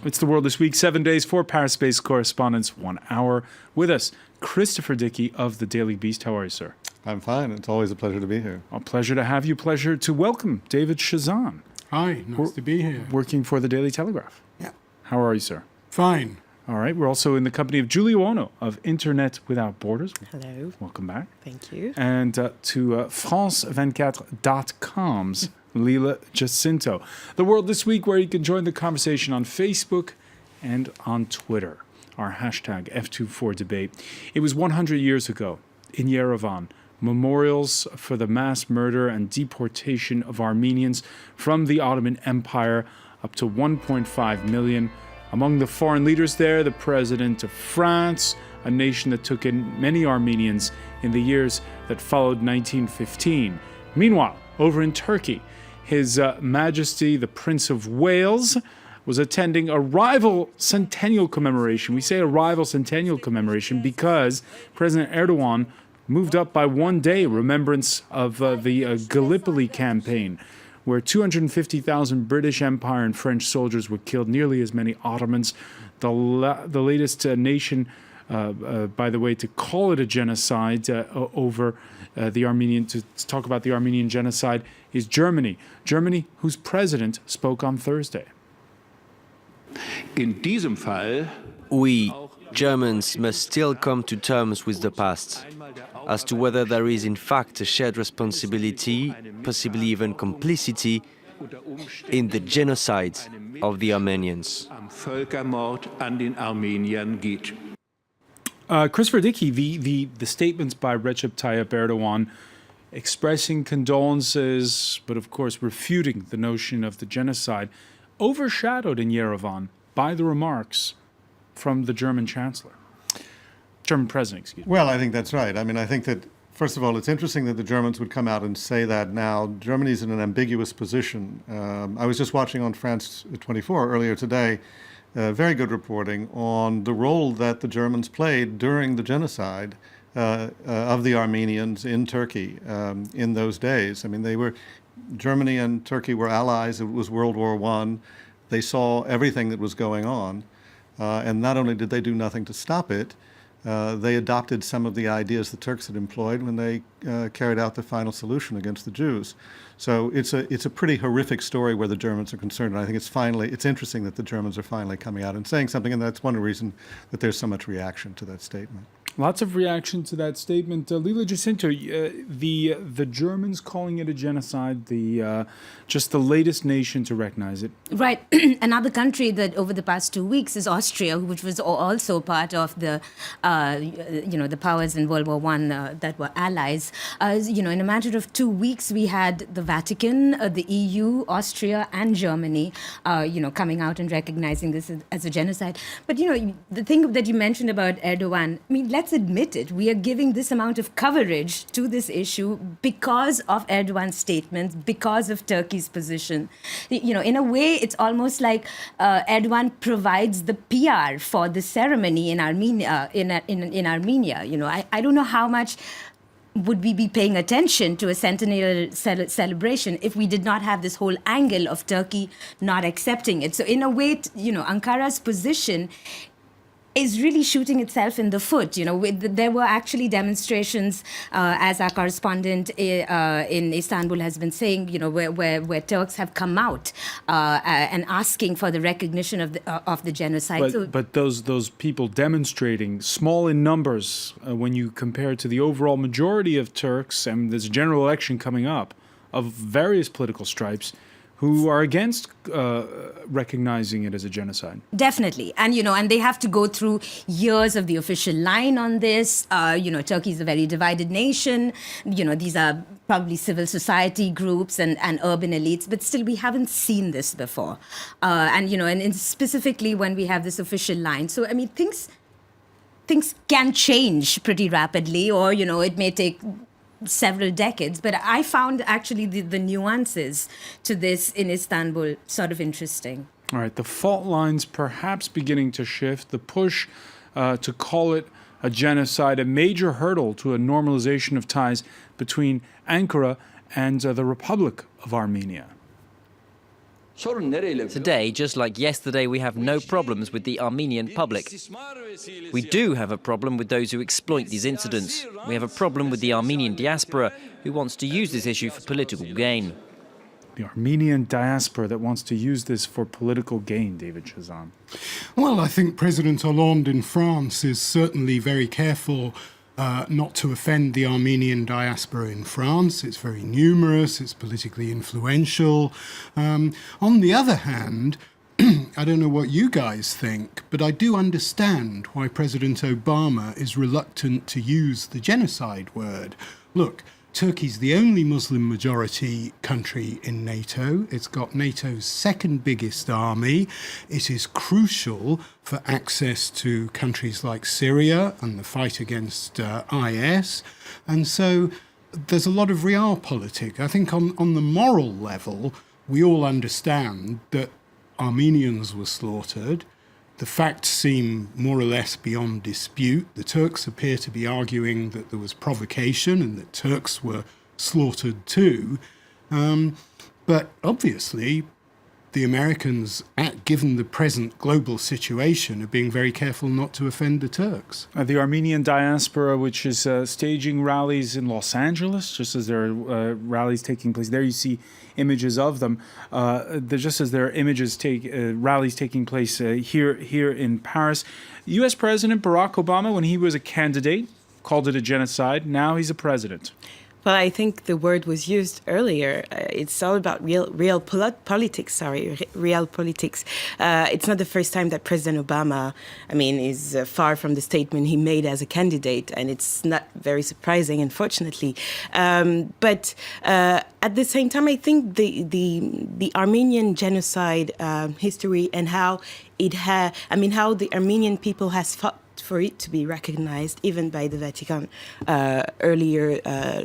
It's The World This Week, 7 days, 4 Paris-based correspondents, 1 hour with us. Christopher Dickey of the Daily Beast. How are you, sir? I'm fine. It's always a pleasure to be here. A pleasure to have you. Pleasure to welcome David Chazan. Hi, nice to be here. Working for the Daily Telegraph. Yeah. How are you, sir? Fine. All right. We're also in the company of Giulio Ono of Internet Without Borders. Hello. Welcome back. Thank you. And to France24.com's Lila Jacinto. The World This Week, where you can join the conversation on Facebook and on Twitter. Our hashtag F24Debate. It was 100 years ago in Yerevan. Memorials for the mass murder and deportation of Armenians from the Ottoman Empire, up to 1.5 million. Among the foreign leaders there, the president of France, a nation that took in many Armenians in the years that followed 1915. Meanwhile, over in Turkey, His Majesty, the Prince of Wales, was attending a rival Centennial commemoration. We say a rival Centennial commemoration because President Erdogan moved up by 1 day remembrance of the Gallipoli campaign, where 250,000 British Empire and French soldiers were killed, nearly as many Ottomans. The latest nation, by the way, to call it a genocide over the Armenian, to talk about the Armenian genocide, is Germany. Germany, whose president spoke on Thursday. We, Germans, must still come to terms with the past, as to whether there is in fact a shared responsibility, possibly even complicity, in the genocide of the Armenians. Christopher Dickey, the statements by Recep Tayyip Erdogan expressing condolences, but of course refuting the notion of the genocide, overshadowed in Yerevan by the remarks from the German Chancellor. German President, excuse me. Well, I think that's right. I mean, I think that, first of all, it's interesting that the Germans would come out and say that now. Germany's in an ambiguous position. I was just watching on France 24 earlier today, very good reporting on the role that the Germans played during the genocide of the Armenians in Turkey in those days. I mean, Germany and Turkey were allies. It was World War I. They saw everything that was going on. And not only did they do nothing to stop it, they adopted some of the ideas the Turks had employed when they carried out the final solution against the Jews. So it's a pretty horrific story where the Germans are concerned. And I think it's interesting that the Germans are finally coming out and saying something. And that's one reason that there's so much reaction to that statement. Lots of reaction to that statement. Lila Jacinto, the Germans calling it a genocide, just the latest nation to recognize it. Right. Another country that over the past 2 weeks is Austria, which was also part of the powers in World War I that were allies. In a matter of 2 weeks, we had the Vatican, the EU, Austria, and Germany, coming out and recognizing this as a genocide. But, the thing that you mentioned about Erdogan, I mean, let's admit it, we are giving this amount of coverage to this issue because of Erdogan's statements, because of Turkey's position. In a way, it's almost like Erdogan provides the PR for the ceremony in Armenia. In Armenia, I don't know how much would we be paying attention to a Centennial celebration if we did not have this whole angle of Turkey not accepting it. So in a way, Ankara's position is really shooting itself in the foot. There were actually demonstrations, as our correspondent in Istanbul has been saying, where Turks have come out and asking for the recognition of the genocide. But those people demonstrating, small in numbers, when you compare to the overall majority of Turks, and there's a general election coming up of various political stripes, who are against recognizing it as a genocide. Definitely. And, and they have to go through years of the official line on this. Turkey is a very divided nation. These are probably civil society groups and urban elites, but still we haven't seen this before. And specifically when we have this official line. So, I mean, things can change pretty rapidly, or, it may take several decades. But I found actually the nuances to this in Istanbul sort of interesting. All right, the fault lines perhaps beginning to shift. The push to call it a genocide, a major hurdle to a normalization of ties between Ankara and the Republic of Armenia. Today, just like yesterday, we have no problems with the Armenian public. We do have a problem with those who exploit these incidents. We have a problem with the Armenian diaspora who wants to use this issue for political gain. The Armenian diaspora that wants to use this for political gain, David Chazan. Well, I think President Hollande in France is certainly very careful not to offend the Armenian diaspora in France. It's very numerous, it's politically influential. On the other hand, I don't know what you guys think, but I do understand why President Obama is reluctant to use the genocide word. Look, Turkey's the only Muslim majority country in NATO. It's got NATO's second biggest army. It is crucial for access to countries like Syria and the fight against IS. And so there's a lot of realpolitik. I think on the moral level, we all understand that Armenians were slaughtered. The facts seem more or less beyond dispute. The Turks appear to be arguing that there was provocation and that Turks were slaughtered too. But obviously, the Americans, given the present global situation, are being very careful not to offend the Turks. The Armenian diaspora, which is staging rallies in Los Angeles, just as there are rallies taking place there, you see images of them. Just as there are rallies taking place here in Paris. U.S. President Barack Obama, when he was a candidate, called it a genocide. Now he's a president. Well, I think the word was used earlier. It's all about real politics. Real politics. It's not the first time that President Obama, is far from the statement he made as a candidate, and it's not very surprising, unfortunately. But at the same time, I think the Armenian genocide history and how how the Armenian people has fought for it to be recognized, even by the Vatican earlier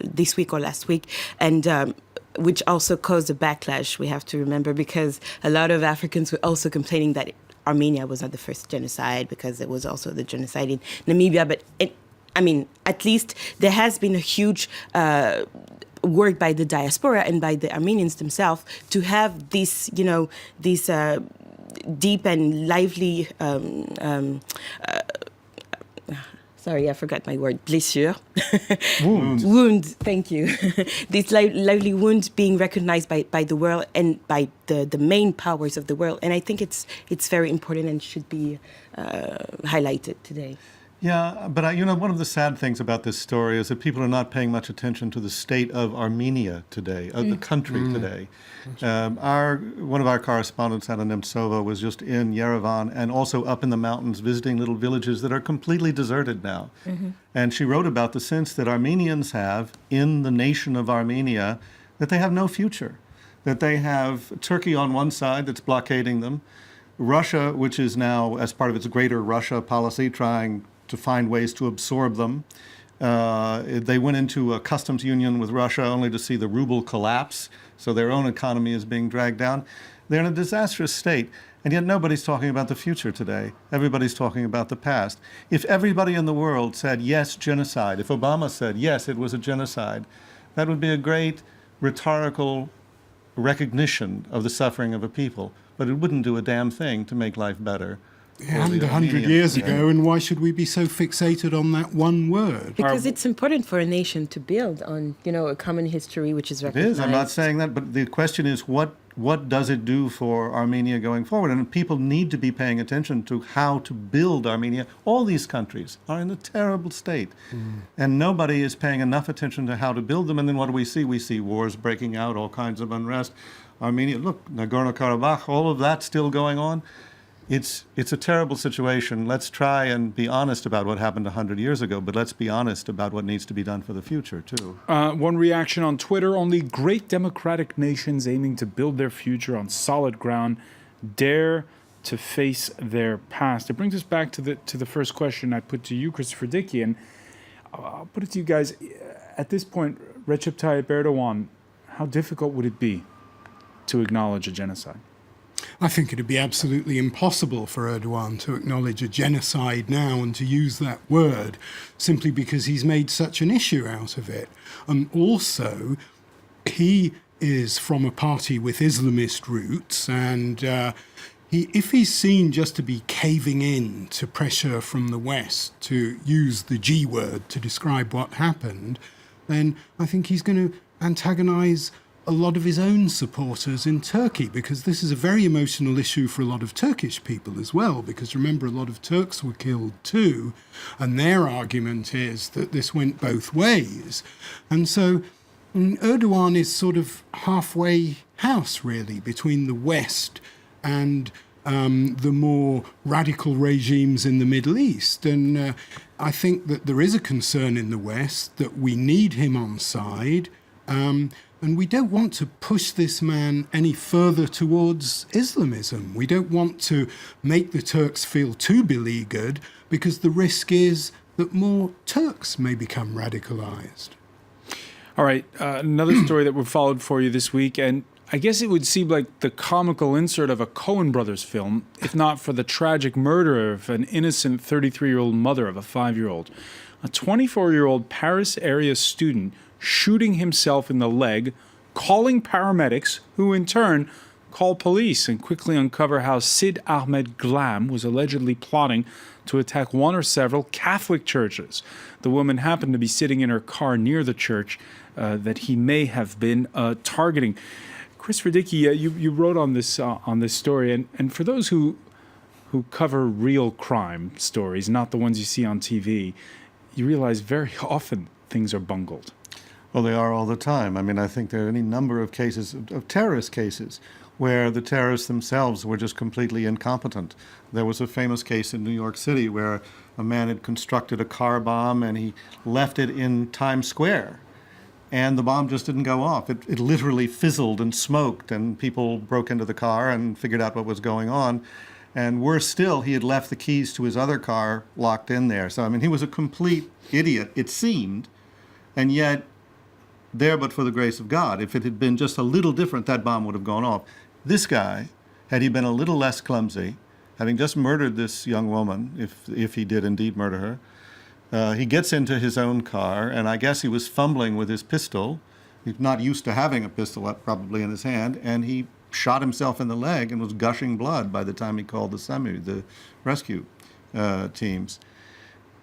this week or last week, and which also caused a backlash, we have to remember, because a lot of Africans were also complaining that Armenia was not the first genocide, because it was also the genocide in Namibia. But, at least there has been a huge work by the diaspora and by the Armenians themselves to have this, this deep and lively sorry, I forgot my word. Blessure. Wound. Thank you. This lively wound being recognized by the world and by the main powers of the world. And I think it's very important and should be highlighted today. Yeah, but one of the sad things about this story is that people are not paying much attention to the state of Armenia today, of the country today. One of our correspondents, Anna Nemtsova, was just in Yerevan and also up in the mountains visiting little villages that are completely deserted now. And she wrote about the sense that Armenians have in the nation of Armenia, that they have no future, that they have Turkey on one side that's blockading them, Russia, which is now, as part of its greater Russia policy, trying to find ways to absorb them. They went into a customs union with Russia only to see the ruble collapse, so their own economy is being dragged down. They're in a disastrous state, and yet nobody's talking about the future today. Everybody's talking about the past. If everybody in the world said, yes, genocide, if Obama said, yes, it was a genocide, that would be a great rhetorical recognition of the suffering of a people, but it wouldn't do a damn thing to make life better. And 100 years ago, and why should we be so fixated on that one word? Because it's important for a nation to build on, a common history which is recognized. It is. I'm not saying that, but the question is, what does it do for Armenia going forward? And people need to be paying attention to how to build Armenia. All these countries are in a terrible state, and nobody is paying enough attention to how to build them. And then what do we see? We see wars breaking out, all kinds of unrest. Armenia, look, Nagorno-Karabakh, all of that still going on. It's a terrible situation. Let's try and be honest about what happened 100 years ago, but let's be honest about what needs to be done for the future, too. One reaction on Twitter: only great democratic nations aiming to build their future on solid ground dare to face their past. It brings us back to the first question I put to you, Christopher Dickey, and I'll put it to you guys. At this point, Recep Tayyip Erdogan, how difficult would it be to acknowledge a genocide? I think it would be absolutely impossible for Erdogan to acknowledge a genocide now and to use that word, simply because he's made such an issue out of it. And also, he is from a party with Islamist roots, and if he's seen just to be caving in to pressure from the West, to use the G word to describe what happened, then I think he's going to antagonize a lot of his own supporters in Turkey, because this is a very emotional issue for a lot of Turkish people as well, because remember, a lot of Turks were killed too, and their argument is that this went both ways. And so Erdogan is sort of halfway house, really, between the West and the more radical regimes in the Middle East. And I think that there is a concern in the West that we need him on side, and we don't want to push this man any further towards Islamism. We don't want to make the Turks feel too beleaguered, because the risk is that more Turks may become radicalized. All right, another story that we followed for you this week, and I guess it would seem like the comical insert of a Coen Brothers film, if not for the tragic murder of an innocent 33-year-old mother of a 5-year-old. A 24-year-old Paris area student shooting himself in the leg, calling paramedics, who in turn call police and quickly uncover how Sid Ahmed Glam was allegedly plotting to attack one or several Catholic churches. The woman happened to be sitting in her car near the church that he may have been targeting. Chris Radicki, you wrote on this story, and for those who cover real crime stories, not the ones you see on TV, you realize very often things are bungled. Well, they are all the time. I mean, I think there are any number of cases, of terrorist cases, where the terrorists themselves were just completely incompetent. There was a famous case in New York City where a man had constructed a car bomb and he left it in Times Square. And the bomb just didn't go off. It literally fizzled and smoked, and people broke into the car and figured out what was going on. And worse still, he had left the keys to his other car locked in there. So, I mean, he was a complete idiot, it seemed. And yet, there but for the grace of God, if it had been just a little different, that bomb would have gone off. This guy, had he been a little less clumsy, having just murdered this young woman, if he did indeed murder her, he gets into his own car, and I guess he was fumbling with his pistol. He's not used to having a pistol probably in his hand, and he shot himself in the leg and was gushing blood by the time he called the SAMU, the rescue teams.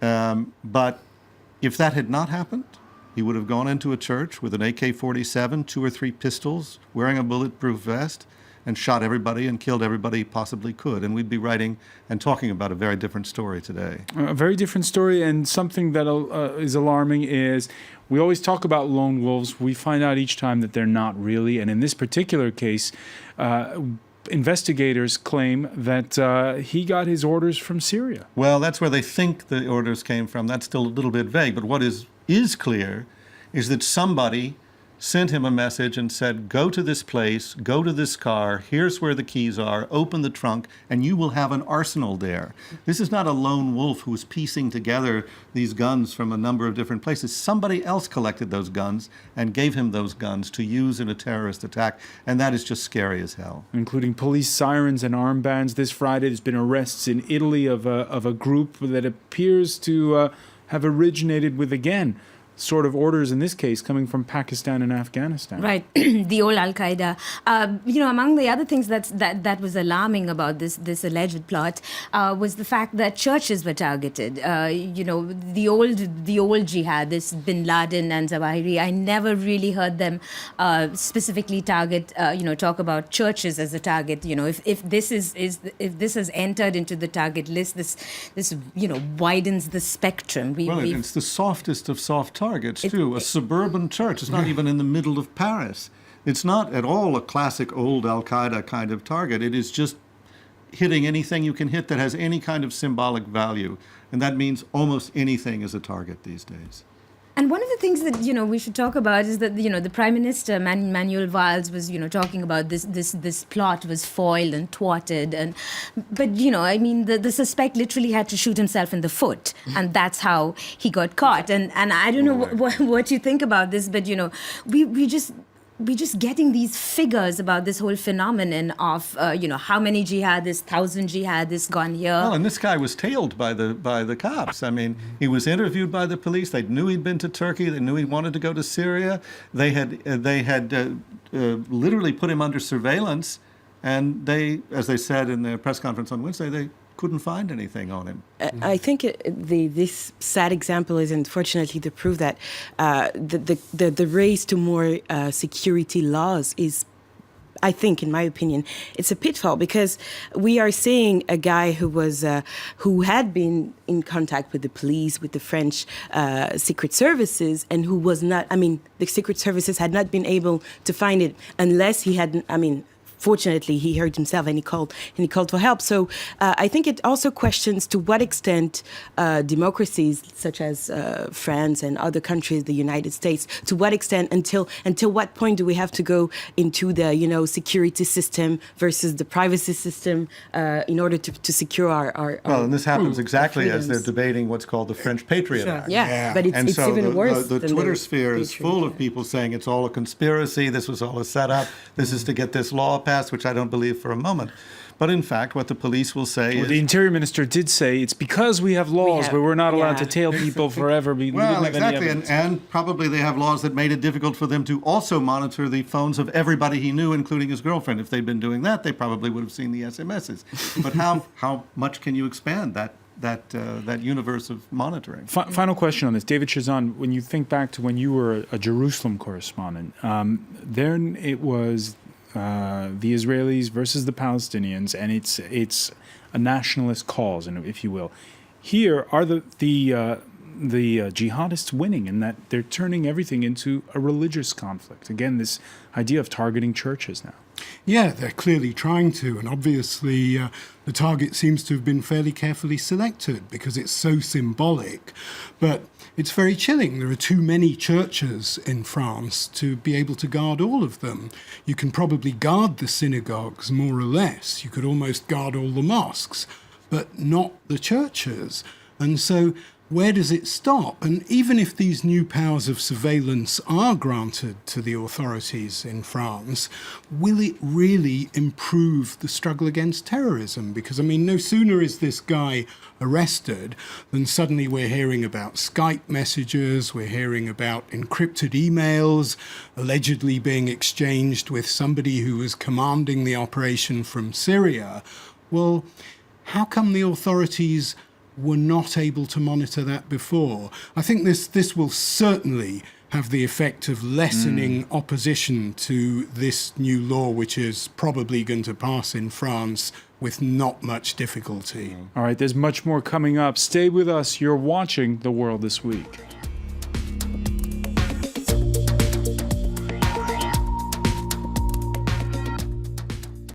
But if that had not happened, he would have gone into a church with an AK-47, 2 or 3 pistols, wearing a bulletproof vest, and shot everybody and killed everybody he possibly could. And we'd be writing and talking about a very different story today. A very different story, and something that is alarming is we always talk about lone wolves. We find out each time that they're not really. And in this particular case, investigators claim that he got his orders from Syria. Well, that's where they think the orders came from. That's still a little bit vague. But what is clear is that somebody sent him a message and said, go to this place, go to this car, here's where the keys are, open the trunk, and you will have an arsenal there. This is not a lone wolf who's piecing together these guns from a number of different places. Somebody else collected those guns and gave him those guns to use in a terrorist attack, and that is just scary as hell. Including police sirens and armbands. This Friday there's been arrests in Italy of a group that appears to have originated with, again, sort of orders in this case coming from Pakistan and Afghanistan. Right, the old Al-Qaeda. Among the other things that was alarming about this alleged plot was the fact that churches were targeted. The old jihad, this Bin Laden and Zawahiri, I never really heard them specifically talk about churches as a target. If this has entered into the target list, this widens the spectrum. It's the softest of soft targets, too. A suburban church. It's not even in the middle of Paris. It's not at all a classic old Al-Qaeda kind of target. It is just hitting anything you can hit that has any kind of symbolic value. And that means almost anything is a target these days. And one of the things that we should talk about is that the Prime Minister Manuel Valls was talking about this plot was foiled and thwarted, but the suspect literally had to shoot himself in the foot, and that's how he got caught. And I don't know what you think about this, but we're just getting these figures about this whole phenomenon of, how many jihadists, 1,000 jihadists gone here. Well, and this guy was tailed by the cops. I mean, he was interviewed by the police. They knew he'd been to Turkey. They knew he wanted to go to Syria. They had literally put him under surveillance, and they, as they said in their press conference on Wednesday, they couldn't find anything on him. I think this sad example is unfortunately the proof that the race to more security laws is, I think, in my opinion, it's a pitfall, because we are seeing a guy who had been in contact with the police, with the French secret services, and who was not. I mean, the secret services had not been able to find it unless he had. I mean, fortunately, he heard himself and he called for help. So I think it also questions to what extent democracies such as France and other countries, the United States, to what extent, until what point do we have to go into the security system versus the privacy system in order to secure our well, and this happens exactly as they're freedoms. debating what's called the French Patriot Act. Yeah, but And it's so even worse. the than Twitter the sphere is Patriot full of Act. people saying it's all a conspiracy, this was all a setup, this is to get this law passed, which I don't believe for a moment. But in fact, what the police will say Well, is... the Interior Minister did say it's because we have laws where we're not allowed to tail people forever. We Well, didn't have any exactly, evidence. and probably they have laws that made it difficult for them to also monitor the phones of everybody he knew, including his girlfriend. If they'd been doing that, they probably would have seen the SMSs. But how much can you expand that universe of monitoring? Final question on this. David Chazan, when you think back to when you were a Jerusalem correspondent, then it was the Israelis versus the Palestinians, and it's a nationalist cause, if you will. Here are the jihadists winning, in that they're turning everything into a religious conflict. Again, this idea of targeting churches now. Yeah, they're clearly trying to, and obviously the target seems to have been fairly carefully selected because it's so symbolic. But it's very chilling. There are too many churches in France to be able to guard all of them. You can probably guard the synagogues more or less. You could almost guard all the mosques, but not the churches. And so where does it stop? And even if these new powers of surveillance are granted to the authorities in France, will it really improve the struggle against terrorism? Because, I mean, no sooner is this guy arrested than suddenly we're hearing about Skype messages, we're hearing about encrypted emails allegedly being exchanged with somebody who was commanding the operation from Syria. Well, how come the authorities were not able to monitor that before? I think this will certainly have the effect of lessening opposition to this new law, which is probably going to pass in France with not much difficulty. All right, there's much more coming up. Stay with us. You're watching The World This Week.